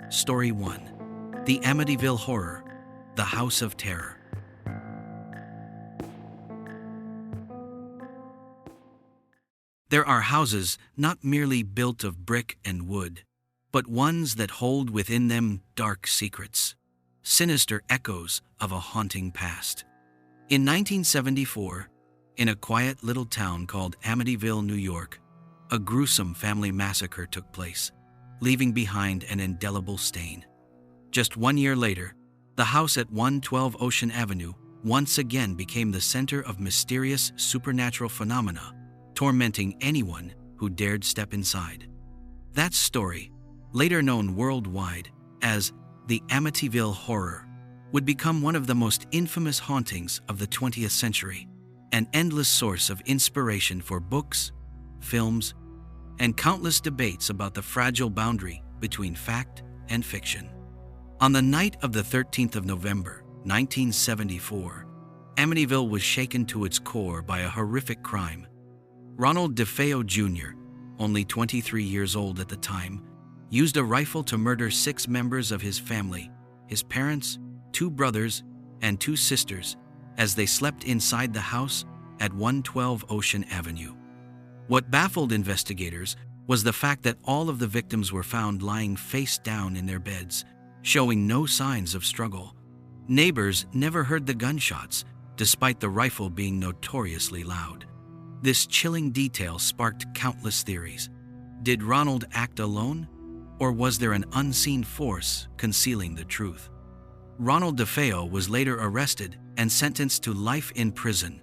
Story 1. The Amityville Horror, the House of Terror. There are houses not merely built of brick and wood, but ones that hold within them dark secrets, sinister echoes of a haunting past. In 1974, in a quiet little town called Amityville, New York, a gruesome family massacre took place, leaving behind an indelible stain. Just 1 year later, the house at 112 Ocean Avenue once again became the center of mysterious supernatural phenomena, tormenting anyone who dared step inside. That story, later known worldwide as the Amityville Horror, would become one of the most infamous hauntings of the 20th century, an endless source of inspiration for books, films, and countless debates about the fragile boundary between fact and fiction. On the night of the 13th of November, 1974, Amityville was shaken to its core by a horrific crime. Ronald DeFeo Jr., only 23 years old at the time, used a rifle to murder 6 members of his family, his parents, 2 brothers, and 2 sisters, as they slept inside the house at 112 Ocean Avenue. What baffled investigators was the fact that all of the victims were found lying face down in their beds, showing no signs of struggle. Neighbors never heard the gunshots, despite the rifle being notoriously loud. This chilling detail sparked countless theories. Did Ronald act alone, or was there an unseen force concealing the truth? Ronald DeFeo was later arrested and sentenced to life in prison.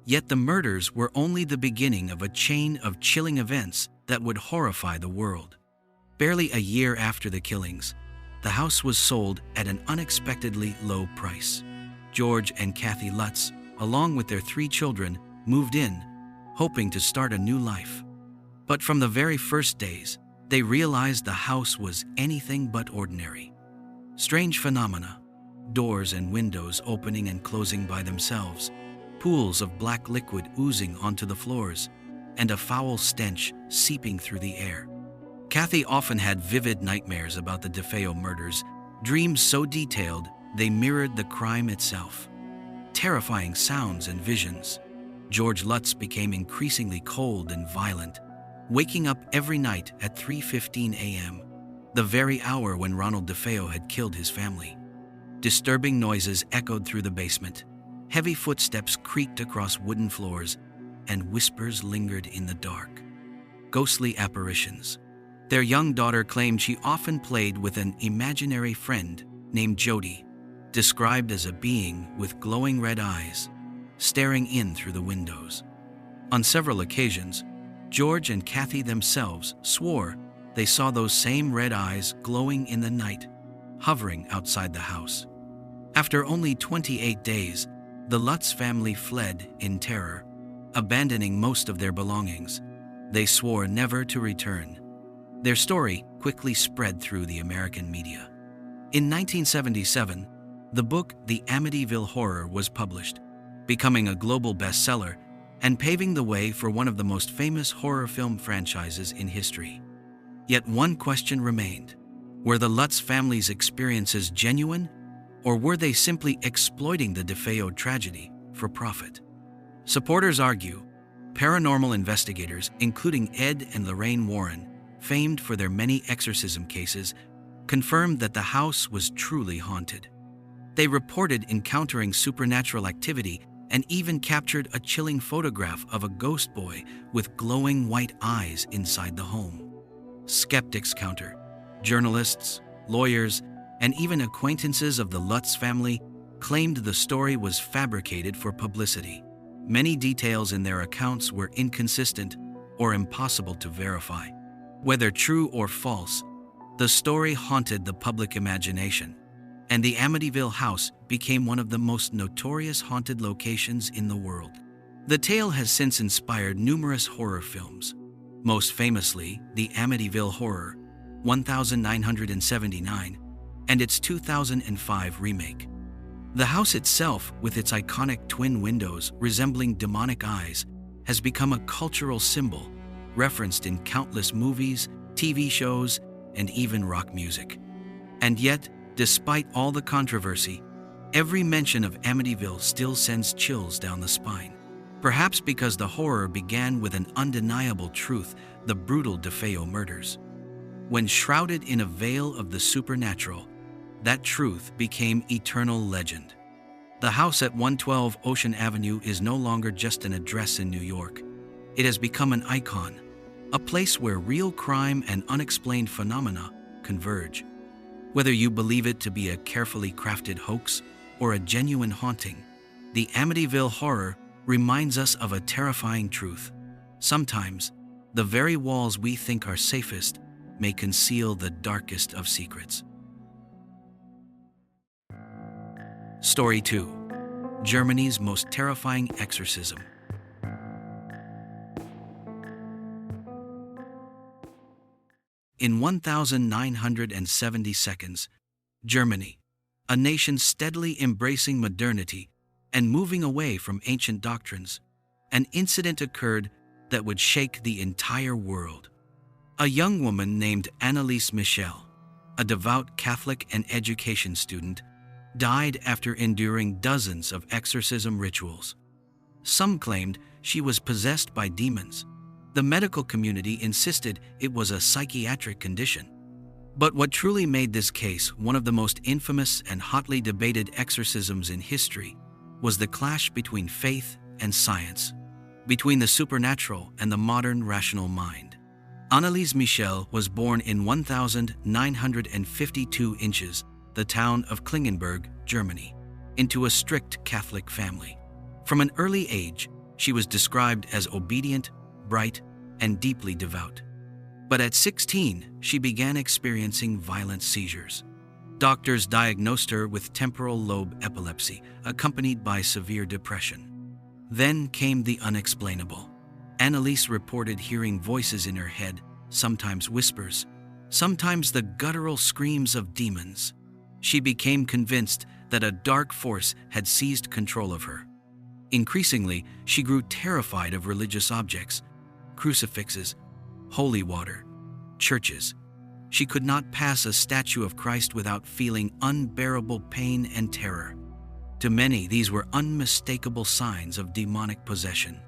Yet the murders were only the beginning of a chain of chilling events that would horrify the world. Barely a year after the killings, the house was sold at an unexpectedly low price. George and Kathy Lutz, along with their 3 children, moved in, hoping to start a new life. But from the very first days, they realized the house was anything but ordinary. Strange phenomena, doors and windows opening and closing by themselves, pools of black liquid oozing onto the floors, and a foul stench seeping through the air. Kathy often had vivid nightmares about the DeFeo murders, dreams so detailed they mirrored the crime itself. Terrifying sounds and visions. George Lutz became increasingly cold and violent, waking up every night at 3:15 a.m., the very hour when Ronald DeFeo had killed his family. Disturbing noises echoed through the basement. Heavy footsteps creaked across wooden floors, and whispers lingered in the dark. Ghostly apparitions. Their young daughter claimed she often played with an imaginary friend named Jody, described as a being with glowing red eyes, staring in through the windows. On several occasions, George and Kathy themselves swore they saw those same red eyes glowing in the night, hovering outside the house. After only 28 days, the Lutz family fled in terror, abandoning most of their belongings. They swore never to return. Their story quickly spread through the American media. In 1977, the book The Amityville Horror was published, becoming a global bestseller and paving the way for one of the most famous horror film franchises in history. Yet one question remained. Were the Lutz family's experiences genuine, or were they simply exploiting the DeFeo tragedy for profit? Supporters argue. Paranormal investigators, including Ed and Lorraine Warren, famed for their many exorcism cases, confirmed that the house was truly haunted. They reported encountering supernatural activity and even captured a chilling photograph of a ghost boy with glowing white eyes inside the home. Skeptics counter. Journalists, lawyers, and even acquaintances of the Lutz family claimed the story was fabricated for publicity. Many details in their accounts were inconsistent or impossible to verify. Whether true or false, the story haunted the public imagination, and the Amityville house became one of the most notorious haunted locations in the world. The tale has since inspired numerous horror films, most famously the Amityville Horror, 1979, and its 2005 remake. The house itself, with its iconic twin windows resembling demonic eyes, has become a cultural symbol, referenced in countless movies, TV shows, and even rock music. And yet, despite all the controversy, every mention of Amityville still sends chills down the spine. Perhaps because the horror began with an undeniable truth: the brutal DeFeo murders. When shrouded in a veil of the supernatural, that truth became eternal legend. The house at 112 Ocean Avenue is no longer just an address in New York. It has become an icon, a place where real crime and unexplained phenomena converge. Whether you believe it to be a carefully crafted hoax or a genuine haunting, the Amityville horror reminds us of a terrifying truth. Sometimes, the very walls we think are safest may conceal the darkest of secrets. Story 2. Germany's most terrifying exorcism. In 1970 seconds, Germany, a nation steadily embracing modernity and moving away from ancient doctrines, an incident occurred that would shake the entire world. A young woman named Anneliese Michel, a devout Catholic and education student, died after enduring dozens of exorcism rituals. Some claimed she was possessed by demons. The medical community insisted it was a psychiatric condition. But what truly made this case one of the most infamous and hotly debated exorcisms in history was the clash between faith and science, between the supernatural and the modern rational mind. Anneliese Michel was born in 1952 inches, the town of Klingenberg, Germany, into a strict Catholic family. From an early age, she was described as obedient, bright, and deeply devout. But at 16, she began experiencing violent seizures. Doctors diagnosed her with temporal lobe epilepsy, accompanied by severe depression. Then came the unexplainable. Anneliese reported hearing voices in her head, sometimes whispers, sometimes the guttural screams of demons. She became convinced that a dark force had seized control of her. Increasingly, she grew terrified of religious objects: crucifixes, holy water, churches. She could not pass a statue of Christ without feeling unbearable pain and terror. To many, these were unmistakable signs of demonic possession.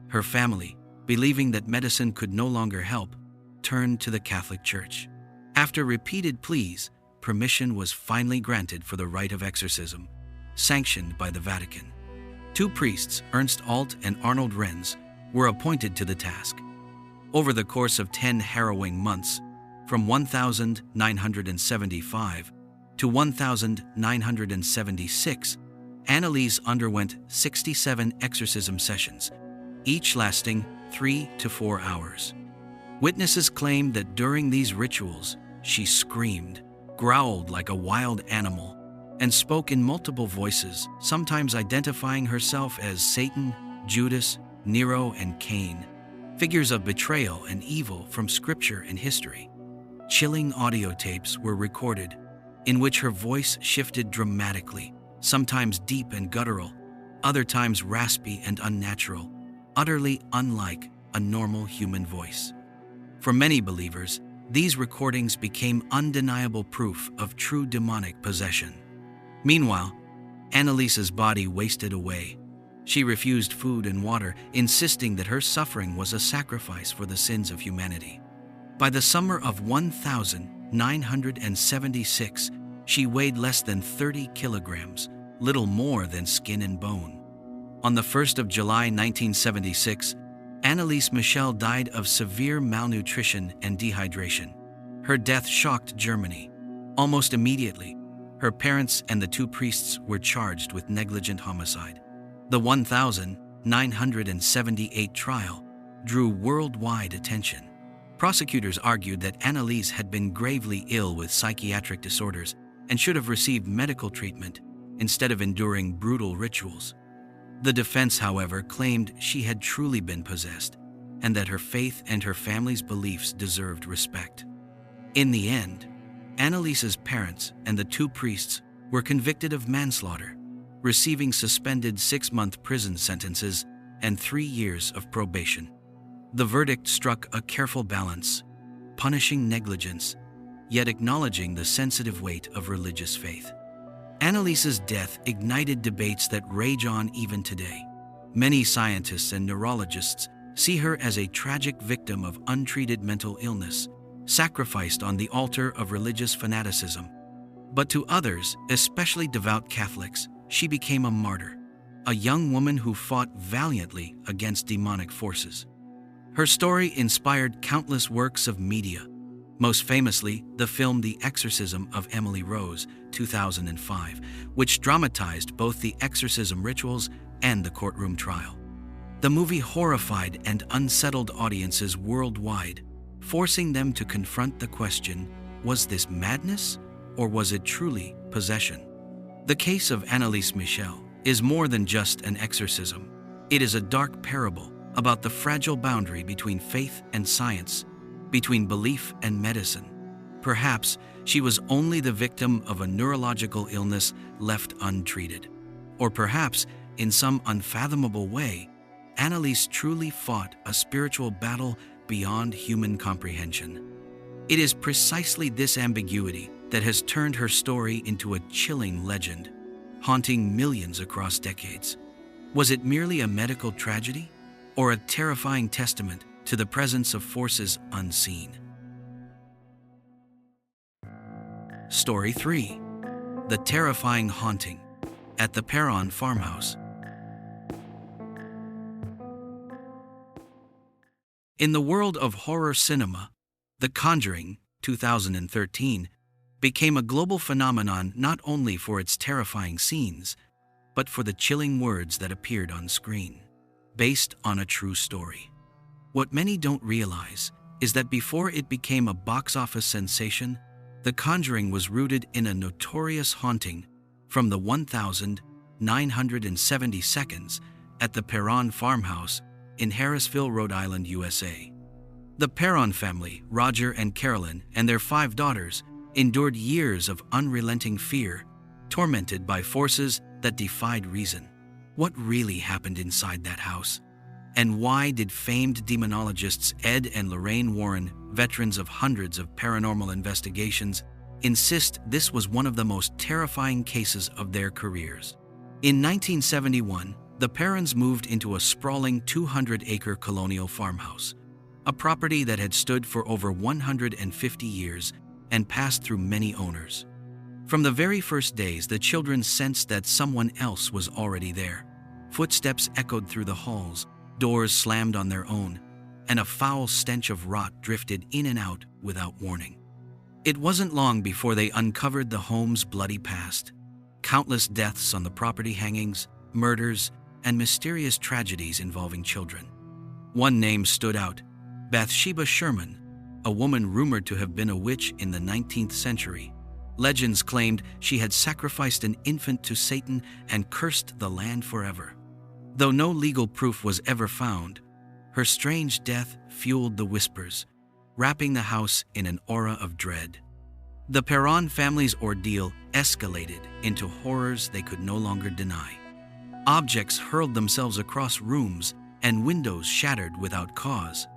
Her family, believing that medicine could no longer help, turned to the Catholic Church. After repeated pleas, permission was finally granted for the rite of exorcism, sanctioned by the Vatican. 2 priests, Ernst Alt and Arnold Renz, were appointed to the task. Over the course of 10 harrowing months, from 1975 to 1976, Anneliese underwent 67 exorcism sessions, each lasting 3 to 4 hours. Witnesses claimed that during these rituals, she screamed, growled like a wild animal, and spoke in multiple voices, sometimes identifying herself as Satan, Judas, Nero, and Cain, figures of betrayal and evil from scripture and history. Chilling audio tapes were recorded, in which her voice shifted dramatically, sometimes deep and guttural, other times raspy and unnatural, utterly unlike a normal human voice. For many believers, these recordings became undeniable proof of true demonic possession. Meanwhile, Anneliese's body wasted away. She refused food and water, insisting that her suffering was a sacrifice for the sins of humanity. By the summer of 1976, she weighed less than 30 kilograms, little more than skin and bone. On the 1st of July 1976, Anneliese Michel died of severe malnutrition and dehydration. Her death shocked Germany. Almost immediately, her parents and the 2 priests were charged with negligent homicide. The 1978 trial drew worldwide attention. Prosecutors argued that Anneliese had been gravely ill with psychiatric disorders and should have received medical treatment instead of enduring brutal rituals. The defense, however, claimed she had truly been possessed and that her faith and her family's beliefs deserved respect. In the end, Anneliese's parents and the 2 priests were convicted of manslaughter, receiving suspended 6-month prison sentences and 3 years of probation. The verdict struck a careful balance, punishing negligence yet acknowledging the sensitive weight of religious faith. Anneliese's death ignited debates that rage on even today. Many scientists and neurologists see her as a tragic victim of untreated mental illness, sacrificed on the altar of religious fanaticism. But to others, especially devout Catholics, she became a martyr, a young woman who fought valiantly against demonic forces. Her story inspired countless works of media, most famously the film The Exorcism of Emily Rose, 2005, which dramatized both the exorcism rituals and the courtroom trial. The movie horrified and unsettled audiences worldwide, forcing them to confront the question, was this madness or was it truly possession? The case of Anneliese Michel is more than just an exorcism. It is a dark parable about the fragile boundary between faith and science, between belief and medicine. Perhaps she was only the victim of a neurological illness left untreated. Or perhaps, in some unfathomable way, Anneliese truly fought a spiritual battle beyond human comprehension. It is precisely this ambiguity that has turned her story into a chilling legend, haunting millions across decades. Was it merely a medical tragedy, or a terrifying testament to the presence of forces unseen? Story 3. The Terrifying Haunting at the Perron Farmhouse. In the world of horror cinema, The Conjuring, 2013, became a global phenomenon not only for its terrifying scenes, but for the chilling words that appeared on screen, based on a true story. What many don't realize is that before it became a box office sensation, The Conjuring was rooted in a notorious haunting from the 1970 seconds at the Perron Farmhouse in Harrisville, Rhode Island, USA. The Perron family, Roger and Carolyn, and their 5 daughters, endured years of unrelenting fear, tormented by forces that defied reason. What really happened inside that house? And why did famed demonologists Ed and Lorraine Warren, veterans of hundreds of paranormal investigations, insist this was one of the most terrifying cases of their careers? In 1971, the Perrons moved into a sprawling 200-acre colonial farmhouse, a property that had stood for over 150 years and passed through many owners. From the very first days, the children sensed that someone else was already there. Footsteps echoed through the halls, doors slammed on their own, and a foul stench of rot drifted in and out without warning. It wasn't long before they uncovered the home's bloody past. Countless deaths on the property hangings, murders, and mysterious tragedies involving children. One name stood out: Bathsheba Sherman, a woman rumored to have been a witch in the 19th century. Legends claimed she had sacrificed an infant to Satan and cursed the land forever. Though no legal proof was ever found, her strange death fueled the whispers, wrapping the house in an aura of dread. The Perron family's ordeal escalated into horrors they could no longer deny. Objects hurled themselves across rooms, and windows shattered without cause.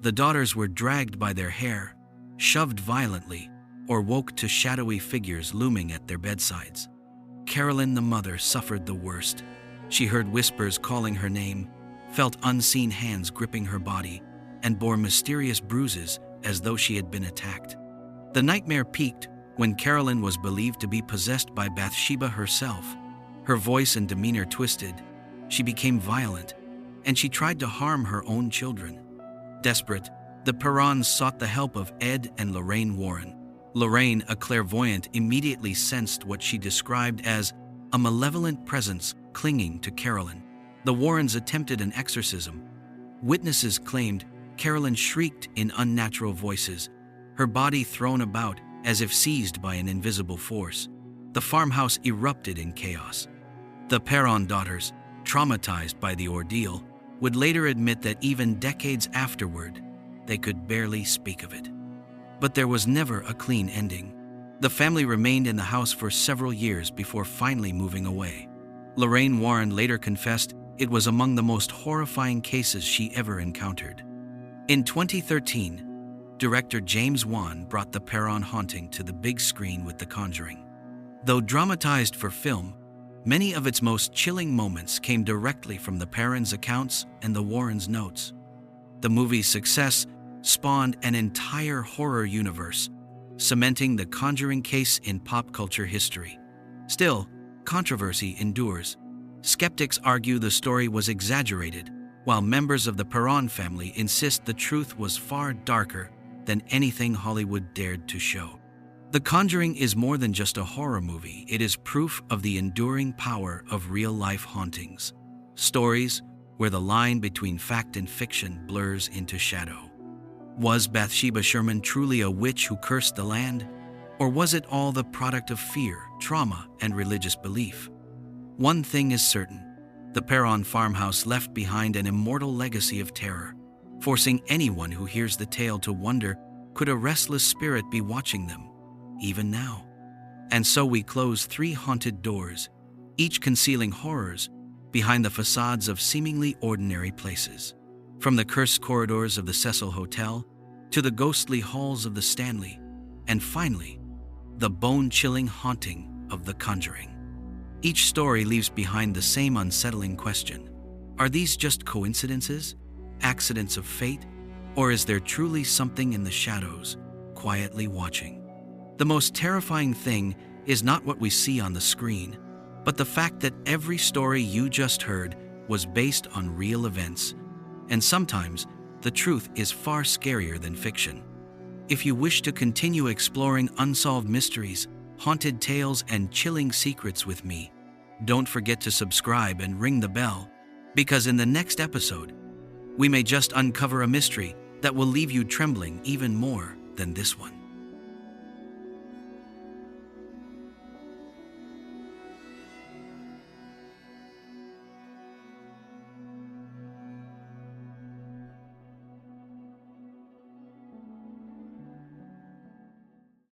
The daughters were dragged by their hair, shoved violently, or woke to shadowy figures looming at their bedsides. Carolyn, the mother, suffered the worst. She heard whispers calling her name, felt unseen hands gripping her body, and bore mysterious bruises as though she had been attacked. The nightmare peaked when Carolyn was believed to be possessed by Bathsheba herself. Her voice and demeanor twisted. She became violent, and she tried to harm her own children. Desperate, the Perrons sought the help of Ed and Lorraine Warren. Lorraine, a clairvoyant, immediately sensed what she described as a malevolent presence clinging to Carolyn. The Warrens attempted an exorcism. Witnesses claimed Carolyn shrieked in unnatural voices, her body thrown about as if seized by an invisible force. The farmhouse erupted in chaos. The Perron daughters, traumatized by the ordeal, would later admit that even decades afterward, they could barely speak of it. But there was never a clean ending. The family remained in the house for several years before finally moving away. Lorraine Warren later confessed it was among the most horrifying cases she ever encountered. In 2013, director James Wan brought the Perron haunting to the big screen with The Conjuring. Though dramatized for film, many of its most chilling moments came directly from the Perron's accounts and the Warrens' notes. The movie's success spawned an entire horror universe, cementing the Conjuring case in pop culture history. Still, controversy endures. Skeptics argue the story was exaggerated, while members of the Perron family insist the truth was far darker than anything Hollywood dared to show. The Conjuring is more than just a horror movie, it is proof of the enduring power of real-life hauntings. Stories where the line between fact and fiction blurs into shadow. Was Bathsheba Sherman truly a witch who cursed the land? Or was it all the product of fear, trauma, and religious belief? One thing is certain, the Perron farmhouse left behind an immortal legacy of terror, forcing anyone who hears the tale to wonder, could a restless spirit be watching them, even now? And so we close 3 haunted doors, each concealing horrors behind the facades of seemingly ordinary places. From the cursed corridors of the Cecil Hotel, to the ghostly halls of the Stanley, and finally, the bone-chilling haunting of the Conjuring. Each story leaves behind the same unsettling question. Are these just coincidences, accidents of fate, or is there truly something in the shadows, quietly watching? The most terrifying thing is not what we see on the screen, but the fact that every story you just heard was based on real events, and sometimes the truth is far scarier than fiction. If you wish to continue exploring unsolved mysteries, haunted tales, and chilling secrets with me, don't forget to subscribe and ring the bell, because in the next episode, we may just uncover a mystery that will leave you trembling even more than this one.